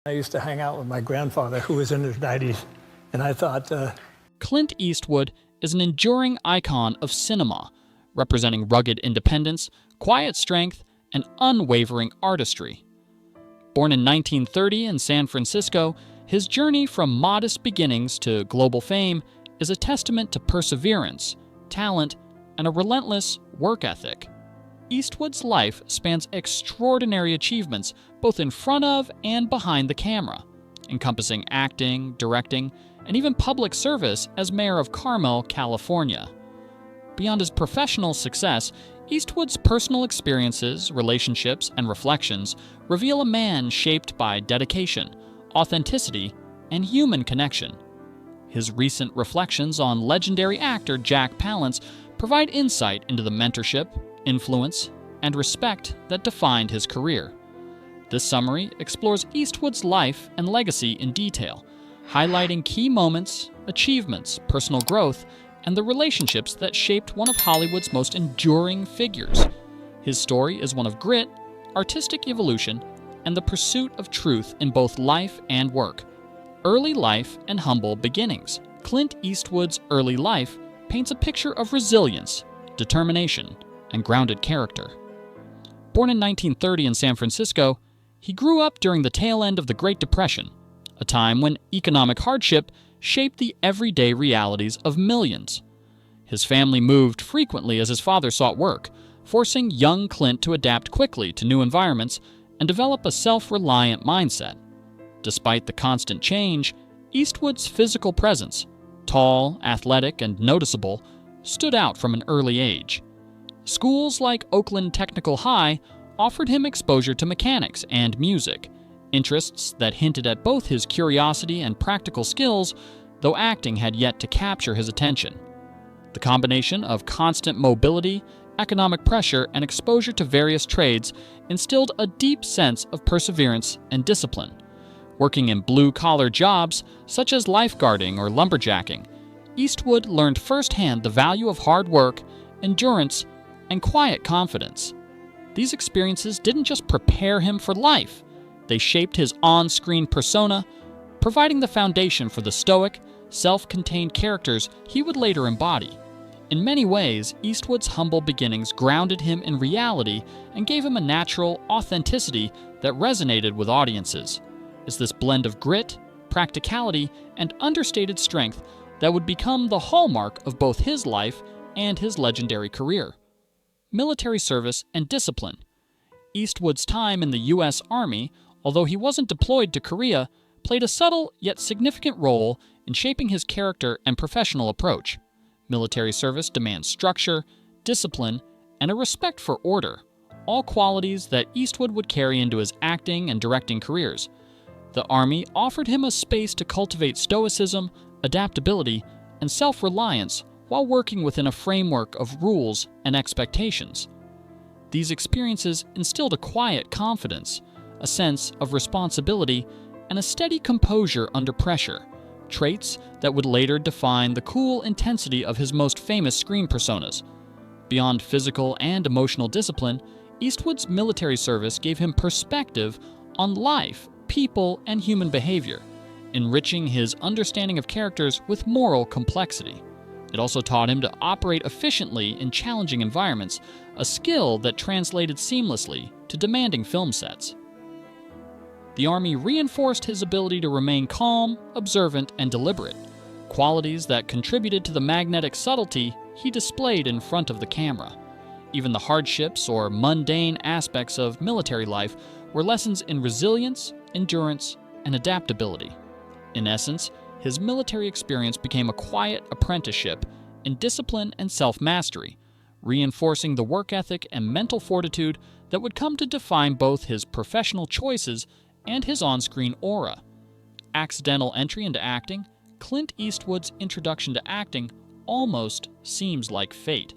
I used to hang out with my grandfather, who was in his 90s, and I thought, Clint Eastwood is an enduring icon of cinema, representing rugged independence, quiet strength, and unwavering artistry. Born in 1930 in San Francisco, his journey from modest beginnings to global fame is a testament to perseverance, talent, and a relentless work ethic. Eastwood's life spans extraordinary achievements both in front of and behind the camera, encompassing acting, directing, and even public service as mayor of Carmel, California. Beyond his professional success, Eastwood's personal experiences, relationships, and reflections reveal a man shaped by dedication, authenticity, and human connection. His recent reflections on legendary actor Jack Palance provide insight into the mentorship, influence, and respect that defined his career. This summary explores Eastwood's life and legacy in detail, highlighting key moments, achievements, personal growth, and the relationships that shaped one of Hollywood's most enduring figures. His story is one of grit, artistic evolution, and the pursuit of truth in both life and work. Early life and humble beginnings. Clint Eastwood's early life paints a picture of resilience, determination, and grounded character. Born in 1930 in San Francisco, he grew up during the tail end of the Great Depression, a time when economic hardship shaped the everyday realities of millions. His family moved frequently as his father sought work, forcing young Clint to adapt quickly to new environments and develop a self-reliant mindset. Despite the constant change, Eastwood's physical presence, tall, athletic, and noticeable, stood out from an early age. Schools like Oakland Technical High offered him exposure to mechanics and music, interests that hinted at both his curiosity and practical skills, though acting had yet to capture his attention. The combination of constant mobility, economic pressure, and exposure to various trades instilled a deep sense of perseverance and discipline. Working in blue-collar jobs, such as lifeguarding or lumberjacking, Eastwood learned firsthand the value of hard work, endurance, and quiet confidence. These experiences didn't just prepare him for life, they shaped his on-screen persona, providing the foundation for the stoic, self-contained characters he would later embody. In many ways, Eastwood's humble beginnings grounded him in reality and gave him a natural authenticity that resonated with audiences. It's this blend of grit, practicality, and understated strength that would become the hallmark of both his life and his legendary career. Military service and discipline. Eastwood's time in the U.S. Army, although he wasn't deployed to Korea, played a subtle yet significant role in shaping his character and professional approach. Military service demands structure, discipline, and a respect for order, all qualities that Eastwood would carry into his acting and directing careers. The Army offered him a space to cultivate stoicism, adaptability, and self-reliance while working within a framework of rules and expectations. These experiences instilled a quiet confidence, a sense of responsibility, and a steady composure under pressure, traits that would later define the cool intensity of his most famous screen personas. Beyond physical and emotional discipline, Eastwood's military service gave him perspective on life, people, and human behavior, enriching his understanding of characters with moral complexity. It also taught him to operate efficiently in challenging environments, a skill that translated seamlessly to demanding film sets. The Army reinforced his ability to remain calm, observant, and deliberate, qualities that contributed to the magnetic subtlety he displayed in front of the camera. Even the hardships or mundane aspects of military life were lessons in resilience, endurance, and adaptability. In essence, his military experience became a quiet apprenticeship in discipline and self-mastery, reinforcing the work ethic and mental fortitude that would come to define both his professional choices and his on-screen aura. Accidental entry into acting, Clint Eastwood's introduction to acting almost seems like fate.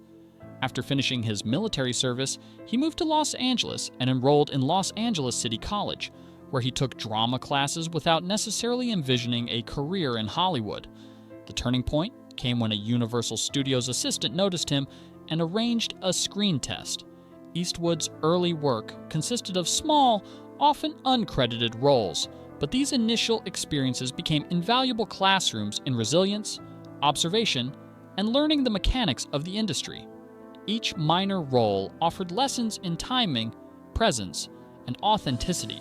After finishing his military service, he moved to Los Angeles and enrolled in Los Angeles City College, where he took drama classes without necessarily envisioning a career in Hollywood. The turning point came when a Universal Studios assistant noticed him and arranged a screen test. Eastwood's early work consisted of small, often uncredited roles, but these initial experiences became invaluable classrooms in resilience, observation, and learning the mechanics of the industry. Each minor role offered lessons in timing, presence, and authenticity,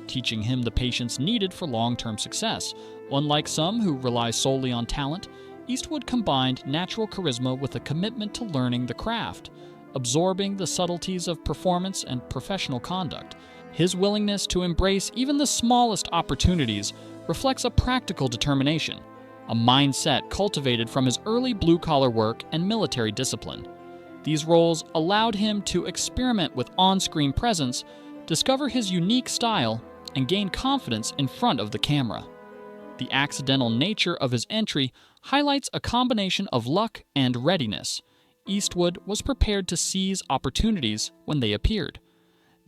teaching him the patience needed for long-term success. Unlike some who rely solely on talent, Eastwood combined natural charisma with a commitment to learning the craft, absorbing the subtleties of performance and professional conduct. His willingness to embrace even the smallest opportunities reflects a practical determination, a mindset cultivated from his early blue-collar work and military discipline. These roles allowed him to experiment with on-screen presence, discover his unique style, and gain confidence in front of the camera. The accidental nature of his entry highlights a combination of luck and readiness. Eastwood was prepared to seize opportunities when they appeared.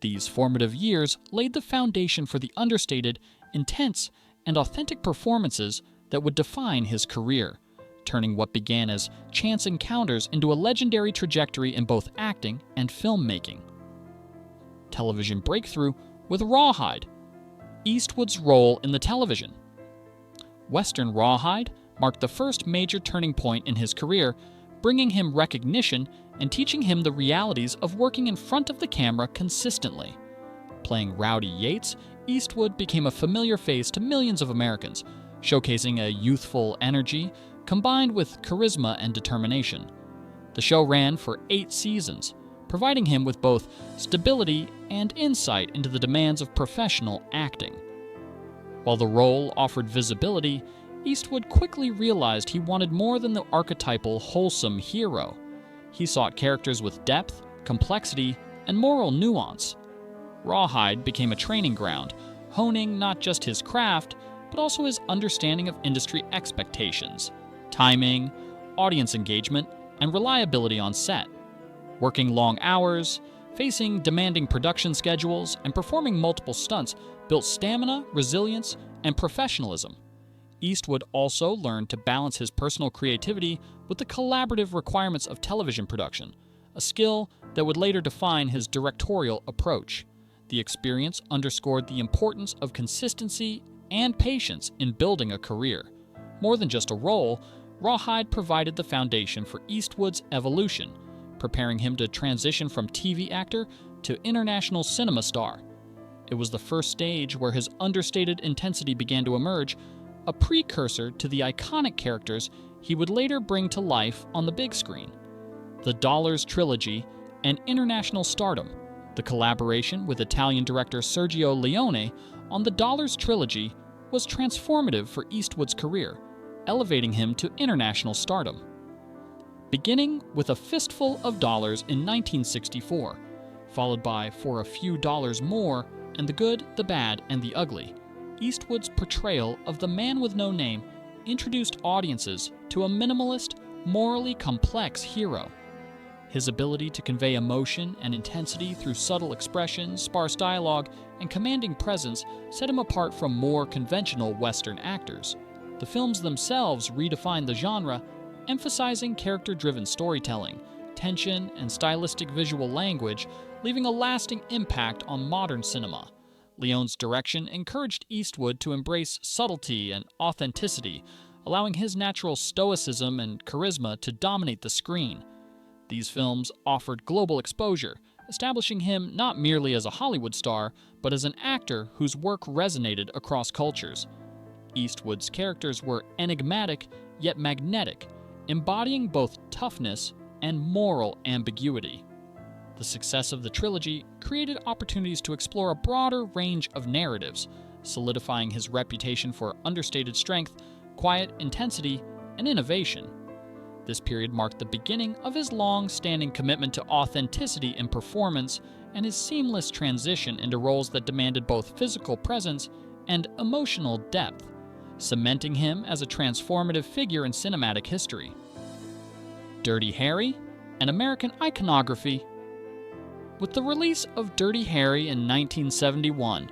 These formative years laid the foundation for the understated, intense, and authentic performances that would define his career, turning what began as chance encounters into a legendary trajectory in both acting and filmmaking. Television breakthrough with Rawhide. Eastwood's role in the television. Western Rawhide marked the first major turning point in his career, bringing him recognition and teaching him the realities of working in front of the camera consistently. Playing Rowdy Yates, Eastwood became a familiar face to millions of Americans, showcasing a youthful energy combined with charisma and determination. The show ran for 8 seasons, providing him with both stability and insight into the demands of professional acting. While the role offered visibility, Eastwood quickly realized he wanted more than the archetypal wholesome hero. He sought characters with depth, complexity, and moral nuance. Rawhide became a training ground, honing not just his craft, but also his understanding of industry expectations, timing, audience engagement, and reliability on set. Working long hours, facing demanding production schedules, and performing multiple stunts built stamina, resilience, and professionalism. Eastwood also learned to balance his personal creativity with the collaborative requirements of television production, a skill that would later define his directorial approach. The experience underscored the importance of consistency and patience in building a career. More than just a role, Rawhide provided the foundation for Eastwood's evolution, preparing him to transition from TV actor to international cinema star. It was the first stage where his understated intensity began to emerge, a precursor to the iconic characters he would later bring to life on the big screen. The Dollars trilogy and international stardom. The collaboration with Italian director Sergio Leone on the Dollars trilogy was transformative for Eastwood's career, elevating him to international stardom. Beginning with A Fistful of Dollars in 1964, followed by For a Few Dollars More and The Good, the Bad, and the Ugly, Eastwood's portrayal of the man with no name introduced audiences to a minimalist, morally complex hero. His ability to convey emotion and intensity through subtle expressions, sparse dialogue, and commanding presence set him apart from more conventional Western actors. The films themselves redefined the genre, emphasizing character-driven storytelling, tension, and stylistic visual language, leaving a lasting impact on modern cinema. Leone's direction encouraged Eastwood to embrace subtlety and authenticity, allowing his natural stoicism and charisma to dominate the screen. These films offered global exposure, establishing him not merely as a Hollywood star, but as an actor whose work resonated across cultures. Eastwood's characters were enigmatic yet magnetic, embodying both toughness and moral ambiguity. The success of the trilogy created opportunities to explore a broader range of narratives, solidifying his reputation for understated strength, quiet intensity, and innovation. This period marked the beginning of his long-standing commitment to authenticity in performance and his seamless transition into roles that demanded both physical presence and emotional depth, cementing him as a transformative figure in cinematic history. Dirty Harry, an American iconography. With the release of Dirty Harry in 1971,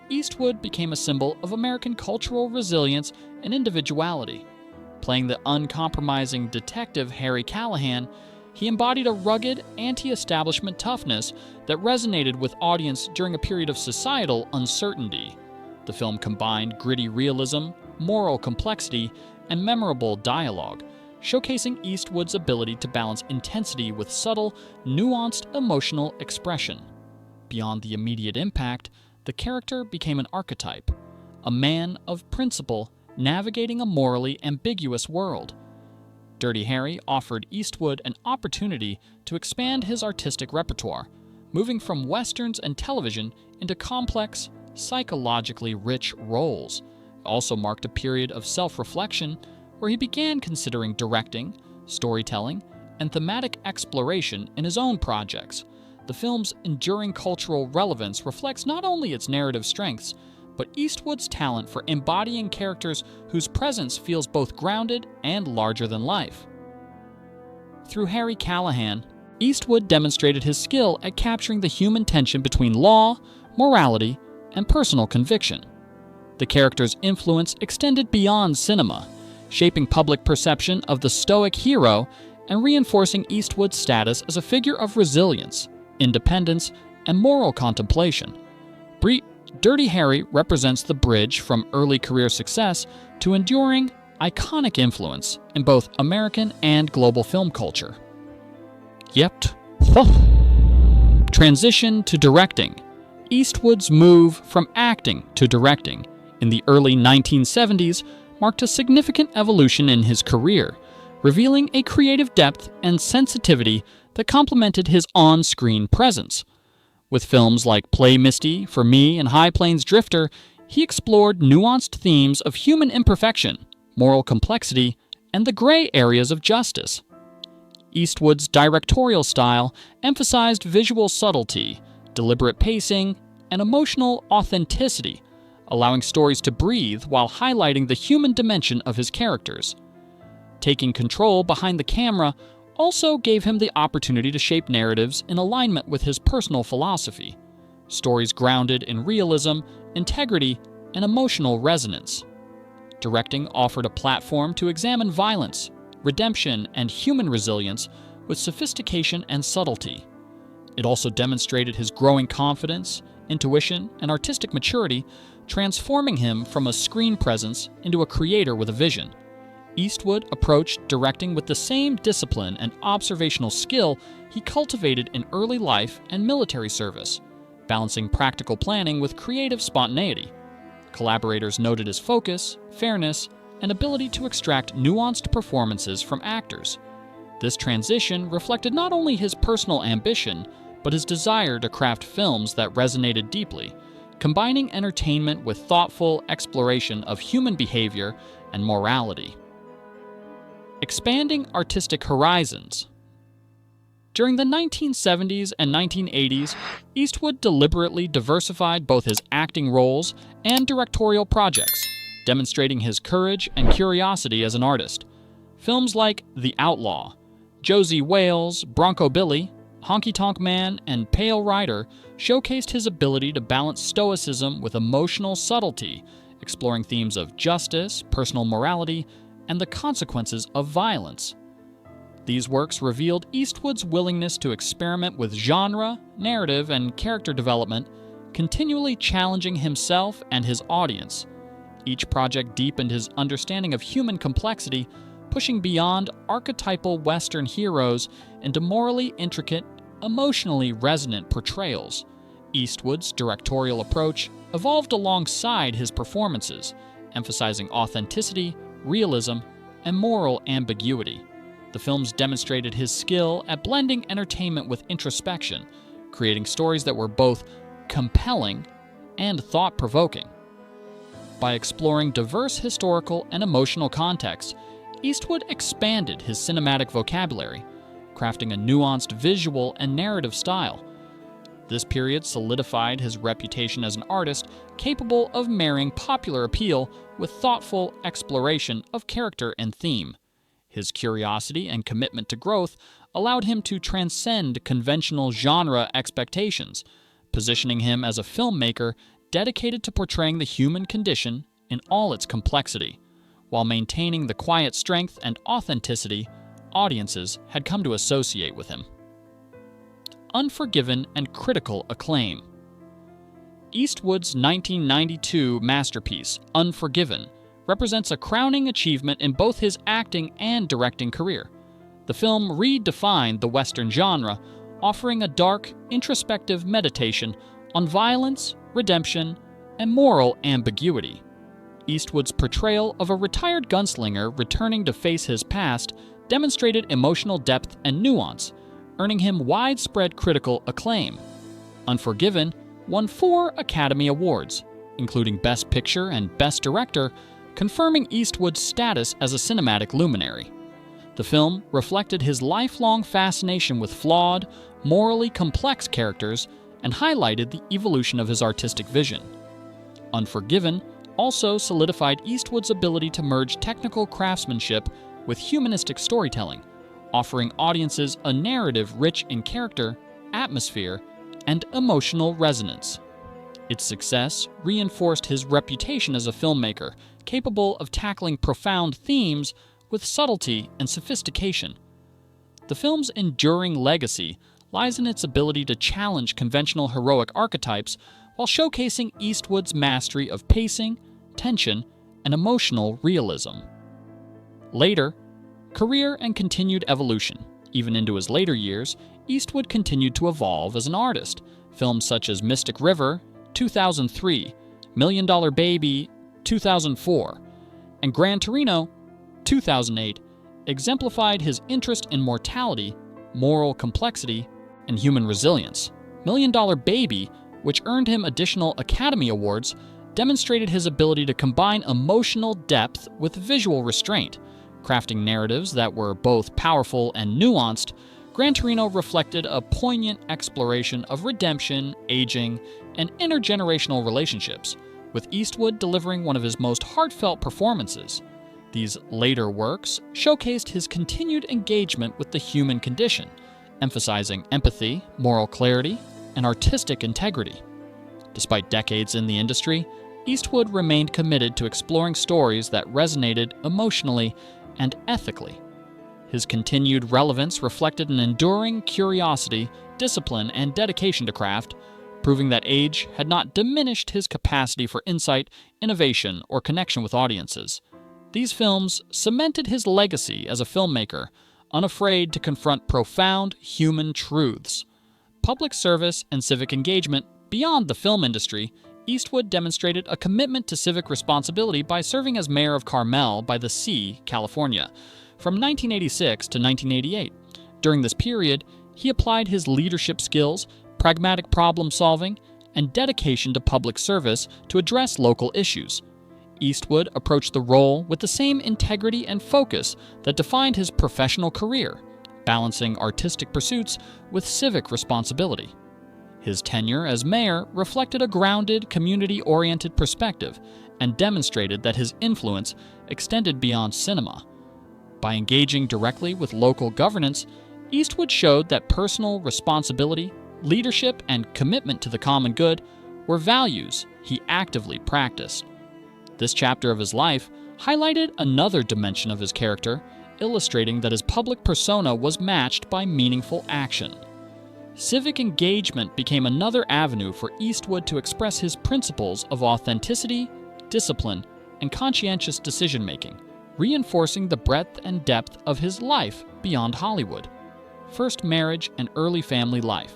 Eastwood became a symbol of American cultural resilience and individuality. Playing the uncompromising detective Harry Callahan, he embodied a rugged, anti-establishment toughness that resonated with audience during a period of societal uncertainty. The film combined gritty realism, moral complexity, and memorable dialogue, showcasing Eastwood's ability to balance intensity with subtle, nuanced emotional expression. Beyond the immediate impact, the character became an archetype, a man of principle navigating a morally ambiguous world. Dirty Harry offered Eastwood an opportunity to expand his artistic repertoire, moving from westerns and television into complex, psychologically rich roles. It also marked a period of self-reflection where he began considering directing, storytelling, and thematic exploration in his own projects. The film's enduring cultural relevance reflects not only its narrative strengths, but Eastwood's talent for embodying characters whose presence feels both grounded and larger than life. Through Harry Callahan, Eastwood demonstrated his skill at capturing the human tension between law, morality, and personal conviction. The character's influence extended beyond cinema, shaping public perception of the stoic hero and reinforcing Eastwood's status as a figure of resilience, independence, and moral contemplation. Dirty Harry represents the bridge from early career success to enduring, iconic influence in both American and global film culture. Yep. Transition to directing. Eastwood's move from acting to directing in the early 1970s marked a significant evolution in his career, revealing a creative depth and sensitivity that complemented his on-screen presence. With films like Play Misty, For Me, and High Plains Drifter, he explored nuanced themes of human imperfection, moral complexity, and the gray areas of justice. Eastwood's directorial style emphasized visual subtlety, deliberate pacing, and emotional authenticity, allowing stories to breathe while highlighting the human dimension of his characters. Taking control behind the camera also gave him the opportunity to shape narratives in alignment with his personal philosophy, stories grounded in realism, integrity, and emotional resonance. Directing offered a platform to examine violence, redemption, and human resilience with sophistication and subtlety. It also demonstrated his growing confidence, intuition, and artistic maturity, transforming him from a screen presence into a creator with a vision. Eastwood approached directing with the same discipline and observational skill he cultivated in early life and military service, balancing practical planning with creative spontaneity. Collaborators noted his focus, fairness, and ability to extract nuanced performances from actors. This transition reflected not only his personal ambition, but his desire to craft films that resonated deeply, combining entertainment with thoughtful exploration of human behavior and morality. Expanding artistic horizons. During the 1970s and 1980s, Eastwood deliberately diversified both his acting roles and directorial projects, demonstrating his courage and curiosity as an artist. Films like The Outlaw, Josie Wales, Bronco Billy, Honky Tonk Man, and Pale Rider showcased his ability to balance stoicism with emotional subtlety, exploring themes of justice, personal morality, and the consequences of violence. These works revealed Eastwood's willingness to experiment with genre, narrative, and character development, continually challenging himself and his audience. Each project deepened his understanding of human complexity, pushing beyond archetypal Western heroes into morally intricate, emotionally resonant portrayals. Eastwood's directorial approach evolved alongside his performances, emphasizing authenticity, realism, and moral ambiguity. The films demonstrated his skill at blending entertainment with introspection, creating stories that were both compelling and thought-provoking. By exploring diverse historical and emotional contexts, Eastwood expanded his cinematic vocabulary, crafting a nuanced visual and narrative style. This period solidified his reputation as an artist capable of marrying popular appeal with thoughtful exploration of character and theme. His curiosity and commitment to growth allowed him to transcend conventional genre expectations, positioning him as a filmmaker dedicated to portraying the human condition in all its complexity, while maintaining the quiet strength and authenticity audiences had come to associate with him. Unforgiven and critical acclaim. Eastwood's 1992 masterpiece, Unforgiven, represents a crowning achievement in both his acting and directing career. The film redefined the Western genre, offering a dark, introspective meditation on violence, redemption, and moral ambiguity. Eastwood's portrayal of a retired gunslinger returning to face his past demonstrated emotional depth and nuance, earning him widespread critical acclaim. Unforgiven won 4 Academy Awards, including Best Picture and Best Director, confirming Eastwood's status as a cinematic luminary. The film reflected his lifelong fascination with flawed, morally complex characters and highlighted the evolution of his artistic vision. Unforgiven also solidified Eastwood's ability to merge technical craftsmanship with humanistic storytelling, offering audiences a narrative rich in character, atmosphere, and emotional resonance. Its success reinforced his reputation as a filmmaker capable of tackling profound themes with subtlety and sophistication. The film's enduring legacy lies in its ability to challenge conventional heroic archetypes while showcasing Eastwood's mastery of pacing, tension, and emotional realism. Later, career and continued evolution. Even into his later years, Eastwood continued to evolve as an artist. Films such as Mystic River, 2003, $1 Million Baby, 2004, and Gran Torino, 2008, exemplified his interest in mortality, moral complexity, and human resilience. $1 Million Baby, which earned him additional Academy Awards, demonstrated his ability to combine emotional depth with visual restraint. Crafting narratives that were both powerful and nuanced, Gran Torino reflected a poignant exploration of redemption, aging, and intergenerational relationships, with Eastwood delivering one of his most heartfelt performances. These later works showcased his continued engagement with the human condition, emphasizing empathy, moral clarity, and artistic integrity. Despite decades in the industry, Eastwood remained committed to exploring stories that resonated emotionally and ethically. His continued relevance reflected an enduring curiosity, discipline, and dedication to craft, proving that age had not diminished his capacity for insight, innovation, or connection with audiences. These films cemented his legacy as a filmmaker, unafraid to confront profound human truths. Public service and civic engagement beyond the film industry, Eastwood demonstrated a commitment to civic responsibility by serving as mayor of Carmel by the Sea, California, from 1986 to 1988. During this period, he applied his leadership skills, pragmatic problem-solving, and dedication to public service to address local issues. Eastwood approached the role with the same integrity and focus that defined his professional career, balancing artistic pursuits with civic responsibility. His tenure as mayor reflected a grounded, community-oriented perspective and demonstrated that his influence extended beyond cinema. By engaging directly with local governance, Eastwood showed that personal responsibility, leadership, and commitment to the common good were values he actively practiced. This chapter of his life highlighted another dimension of his character, illustrating that his public persona was matched by meaningful action. Civic engagement became another avenue for Eastwood to express his principles of authenticity, discipline, and conscientious decision-making, reinforcing the breadth and depth of his life beyond Hollywood. First marriage and early family life.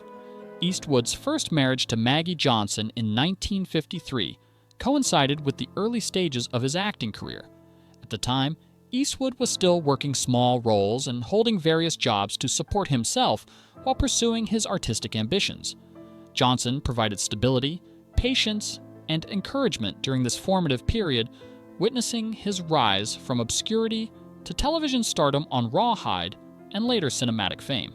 Eastwood's first marriage to Maggie Johnson in 1953 coincided with the early stages of his acting career. At the time, Eastwood was still working small roles and holding various jobs to support himself while pursuing his artistic ambitions. Johnson provided stability, patience, and encouragement during this formative period, witnessing his rise from obscurity to television stardom on Rawhide and later cinematic fame.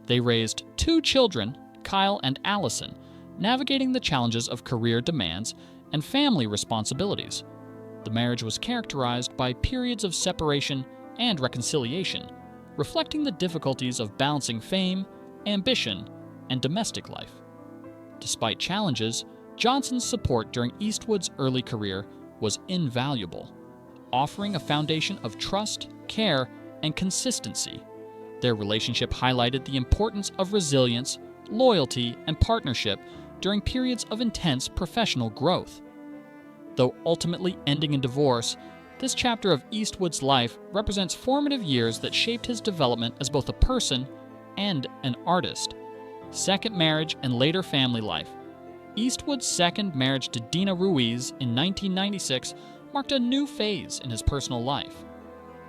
They raised 2 children, Kyle and Allison, navigating the challenges of career demands and family responsibilities. The marriage was characterized by periods of separation and reconciliation, reflecting the difficulties of balancing fame, ambition, and domestic life. Despite challenges, Johnson's support during Eastwood's early career was invaluable, offering a foundation of trust, care, and consistency. Their relationship highlighted the importance of resilience, loyalty, and partnership during periods of intense professional growth. Though ultimately ending in divorce, this chapter of Eastwood's life represents formative years that shaped his development as both a person and an artist. Second marriage and later family life. Eastwood's second marriage to Dina Ruiz in 1996 marked a new phase in his personal life.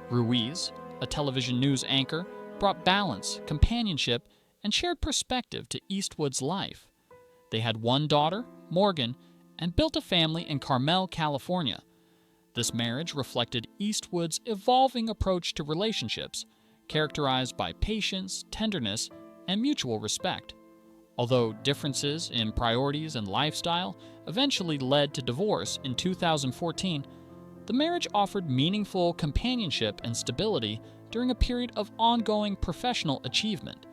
Ruiz, a television news anchor, brought balance, companionship, and shared perspective to Eastwood's life. They had one daughter, Morgan, and built a family in Carmel, California. This marriage reflected Eastwood's evolving approach to relationships, characterized by patience, tenderness, and mutual respect. Although differences in priorities and lifestyle eventually led to divorce in 2014, the marriage offered meaningful companionship and stability during a period of ongoing professional achievement.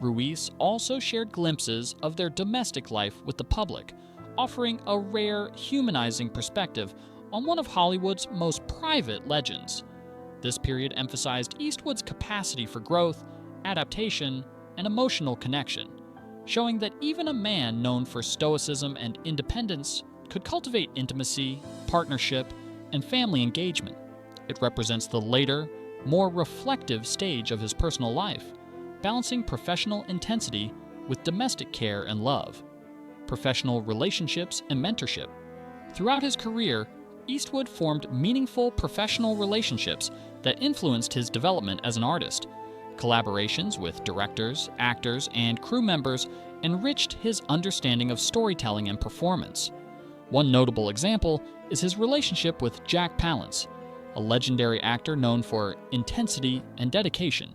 Ruiz also shared glimpses of their domestic life with the public, offering a rare, humanizing perspective on one of Hollywood's most private legends. This period emphasized Eastwood's capacity for growth, adaptation, and emotional connection, showing that even a man known for stoicism and independence could cultivate intimacy, partnership, and family engagement. It represents the later, more reflective stage of his personal life, balancing professional intensity with domestic care and love, professional relationships and mentorship. Throughout his career, Eastwood formed meaningful professional relationships that influenced his development as an artist. Collaborations with directors, actors, and crew members enriched his understanding of storytelling and performance. One notable example is his relationship with Jack Palance, a legendary actor known for intensity and dedication.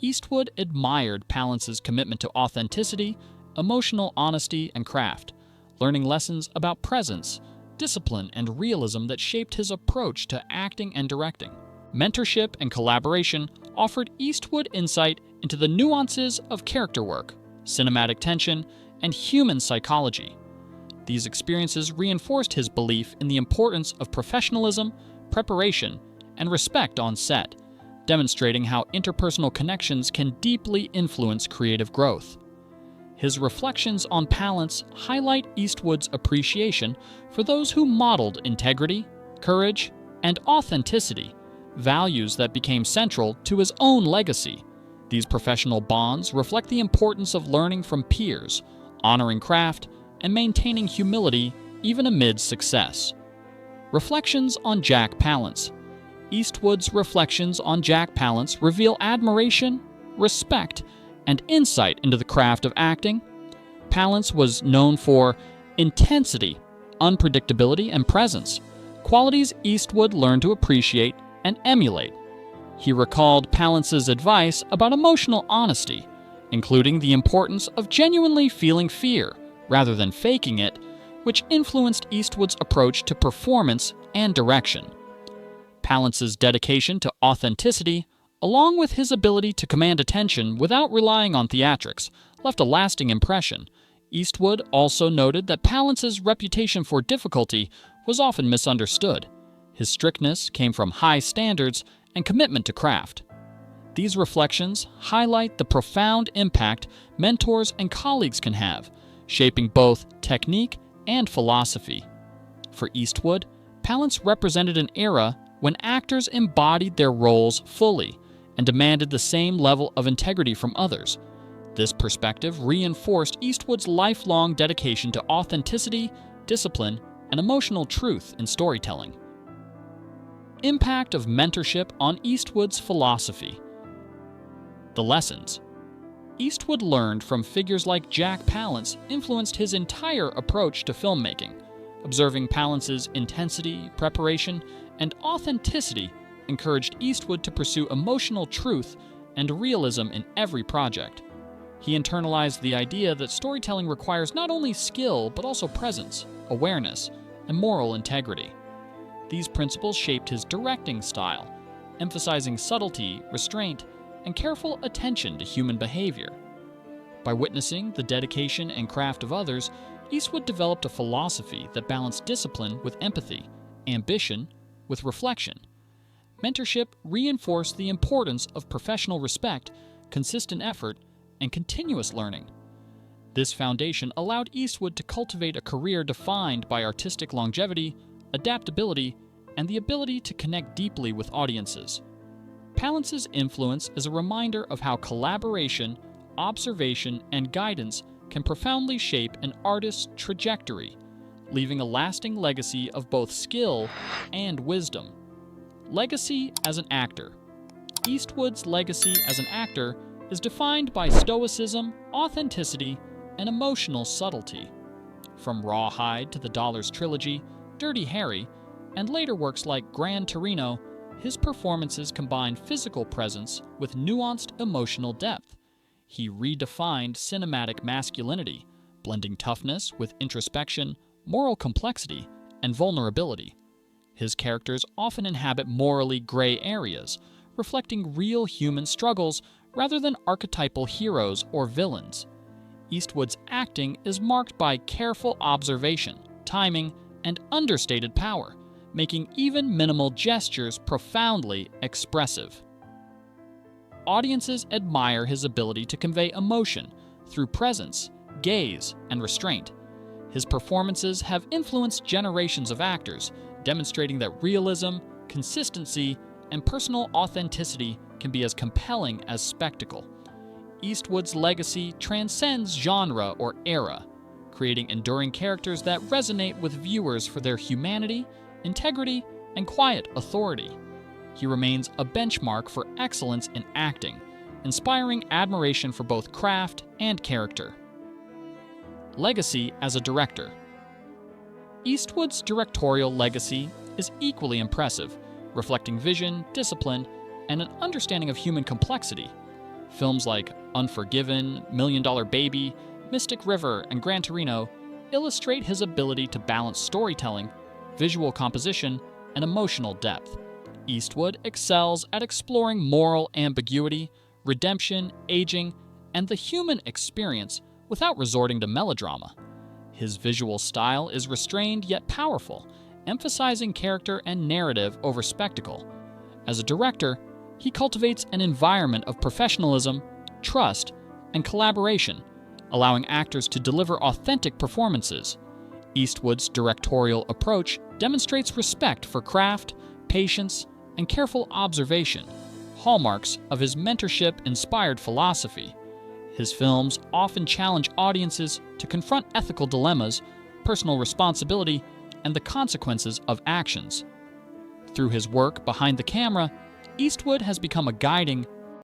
Eastwood admired Palance's commitment to authenticity, emotional honesty, and craft, learning lessons about presence, discipline, and realism that shaped his approach to acting and directing. Mentorship and collaboration offered Eastwood insight into the nuances of character work, cinematic tension, and human psychology. These experiences reinforced his belief in the importance of professionalism, preparation, and respect on set, demonstrating how interpersonal connections can deeply influence creative growth. His reflections on Palance highlight Eastwood's appreciation for those who modeled integrity, courage, and authenticity, values that became central to his own legacy. These professional bonds reflect the importance of learning from peers, honoring craft, and maintaining humility even amid success. Reflections on Jack Palance. Eastwood's reflections on Jack Palance reveal admiration, respect, and insight into the craft of acting. Palance was known for intensity, unpredictability, and presence, qualities Eastwood learned to appreciate and emulate. He recalled Palance's advice about emotional honesty, including the importance of genuinely feeling fear rather than faking it, which influenced Eastwood's approach to performance and direction. Palance's dedication to authenticity, along with his ability to command attention without relying on theatrics, left a lasting impression. Eastwood also noted that Palance's reputation for difficulty was often misunderstood. His strictness came from high standards and commitment to craft. These reflections highlight the profound impact mentors and colleagues can have, shaping both technique and philosophy. For Eastwood, Palance represented an era when actors embodied their roles fully and demanded the same level of integrity from others. This perspective reinforced Eastwood's lifelong dedication to authenticity, discipline, and emotional truth in storytelling. Impact of mentorship on Eastwood's philosophy. The lessons Eastwood learned from figures like Jack Palance influenced his entire approach to filmmaking. Observing Palance's intensity, preparation, and authenticity encouraged Eastwood to pursue emotional truth and realism in every project. He internalized the idea that storytelling requires not only skill but also presence, awareness, and moral integrity. These principles shaped his directing style, emphasizing subtlety, restraint, and careful attention to human behavior. By witnessing the dedication and craft of others, Eastwood developed a philosophy that balanced discipline with empathy, ambition with reflection. Mentorship reinforced the importance of professional respect, consistent effort, and continuous learning. This foundation allowed Eastwood to cultivate a career defined by artistic longevity, adaptability, and the ability to connect deeply with audiences. Palance's influence is a reminder of how collaboration, observation, and guidance can profoundly shape an artist's trajectory, leaving a lasting legacy of both skill and wisdom. Legacy as an actor. Eastwood's legacy as an actor is defined by stoicism, authenticity, and emotional subtlety. From Rawhide to the Dollars trilogy, Dirty Harry, and later works like Gran Torino, his performances combine physical presence with nuanced emotional depth. He redefined cinematic masculinity, blending toughness with introspection, moral complexity, and vulnerability. His characters often inhabit morally gray areas, reflecting real human struggles rather than archetypal heroes or villains. Eastwood's acting is marked by careful observation, timing, and understated power, making even minimal gestures profoundly expressive. Audiences admire his ability to convey emotion through presence, gaze, and restraint. His performances have influenced generations of actors, demonstrating that realism, consistency, and personal authenticity can be as compelling as spectacle. Eastwood's legacy transcends genre or era, creating enduring characters that resonate with viewers for their humanity, integrity, and quiet authority. He remains a benchmark for excellence in acting, inspiring admiration for both craft and character. Legacy as a director. Eastwood's directorial legacy is equally impressive, reflecting vision, discipline, and an understanding of human complexity. Films like Unforgiven, $1 Million Baby, Mystic River, and Gran Torino illustrate his ability to balance storytelling, visual composition, and emotional depth. Eastwood excels at exploring moral ambiguity, redemption, aging, and the human experience without resorting to melodrama. His visual style is restrained yet powerful, emphasizing character and narrative over spectacle. As a director, he cultivates an environment of professionalism, trust, and collaboration, allowing actors to deliver authentic performances. Eastwood's directorial approach demonstrates respect for craft, patience, and careful observation, hallmarks of his mentorship-inspired philosophy. His films often challenge audiences to confront ethical dilemmas, personal responsibility, and the consequences of actions. Through his work behind the camera, Eastwood has become a guiding,